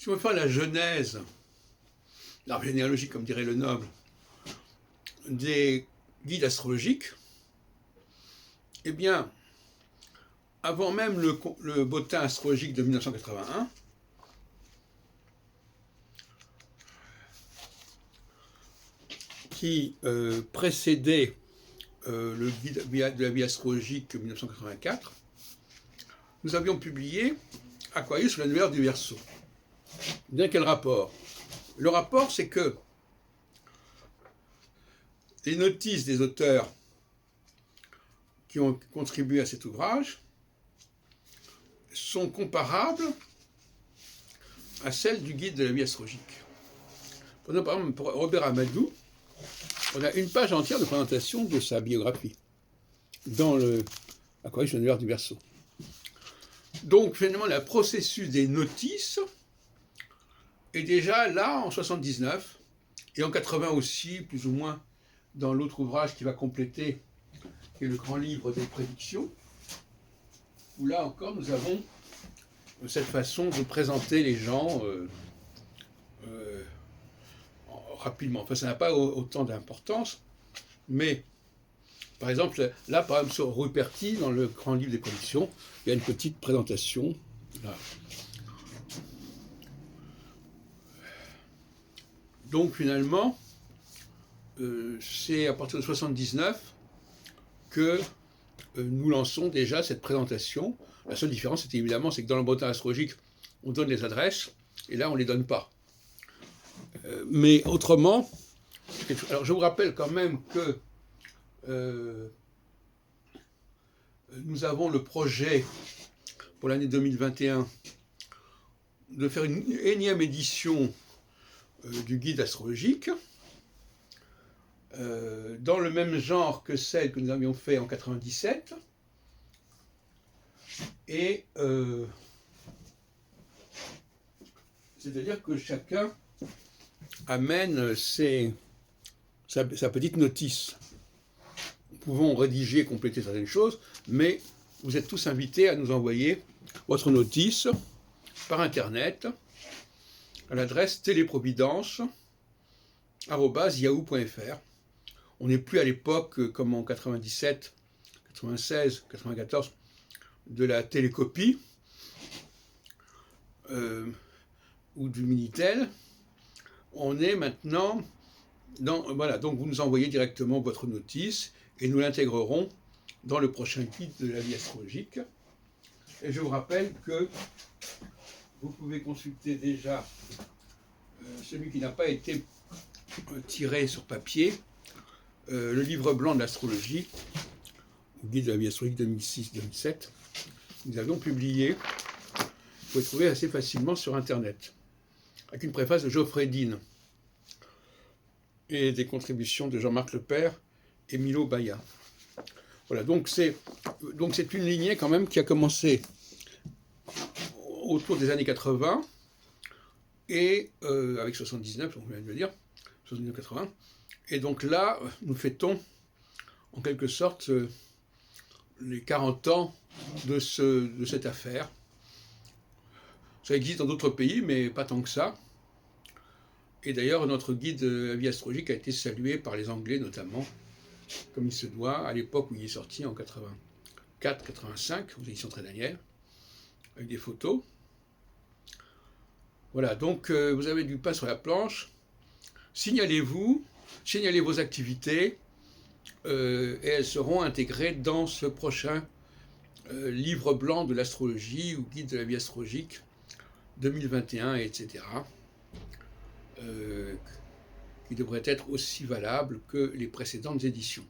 Si on veut faire la genèse, l'arbre généalogique, comme dirait le noble, des guides astrologiques, eh bien, avant même le bulletin astrologique de 1981, qui précédait le guide de la vie astrologique 1984, nous avions publié Aquarius sous la nouvelle ère du Verseau. Bien quel rapport? Le rapport, c'est que les notices des auteurs qui ont contribué à cet ouvrage sont comparables à celles du guide de la vie astrologique. Par exemple, pour Robert Amadou, on a une page entière de présentation de sa biographie dans le Aquarius sous la nouvelle ère du Verseau. Donc, finalement, le processus des notices est déjà là en 79 et en 80 aussi, plus ou moins, dans l'autre ouvrage qui va compléter, qui est le grand livre des prédictions, où là encore nous avons cette façon de présenter les gens rapidement. Enfin, ça n'a pas autant d'importance, mais par exemple, là, par exemple, sur Ruperti, dans le grand livre des prédictions, il y a une petite présentation. Là. Donc finalement, c'est à partir de 79 que nous lançons déjà cette présentation. La seule différence, c'est évidemment, c'est que dans le bulletin astrologique, on donne les adresses, et là, on ne les donne pas. Mais autrement, alors je vous rappelle quand même que nous avons le projet pour l'année 2021 de faire une énième édition du guide astrologique, dans le même genre que celle que nous avions fait en 97, et c'est-à-dire que chacun amène sa petite notice. Nous pouvons rédiger, compléter certaines choses, mais vous êtes tous invités à nous envoyer votre notice par Internet à l'adresse téléprovidence@yahoo.fr. On n'est plus à l'époque, comme en 97, 96, 94, de la télécopie ou du Minitel. On est maintenant dans... Voilà, donc vous nous envoyez directement votre notice et nous l'intégrerons dans le prochain guide de la vie astrologique. Et je vous rappelle que vous pouvez consulter déjà celui qui n'a pas été tiré sur papier, le livre blanc de l'astrologie, guide de la vie astrologique 2006-2007. Nous avions publié, vous pouvez trouver assez facilement sur Internet, avec une préface de Geoffrey Dean et des contributions de Jean-Marc Lepère et Milo Baya. Voilà, donc c'est une lignée quand même qui a commencé autour des années 80 et avec 79, on vient de le dire, 79-80. Et donc là, nous fêtons en quelque sorte les 40 ans de cette affaire. Ça existe dans d'autres pays, mais pas tant que ça. Et d'ailleurs, notre guide de la vie astrologique a été salué par les Anglais notamment, comme il se doit, à l'époque où il est sorti en 84-85, aux éditions Très Daniel, avec des photos. Voilà, donc vous avez du pain sur la planche. Signalez-vous, signalez vos activités, et elles seront intégrées dans ce prochain livre blanc de l'astrologie ou guide de la vie astrologique 2021, etc. Qui devrait être aussi valable que les précédentes éditions.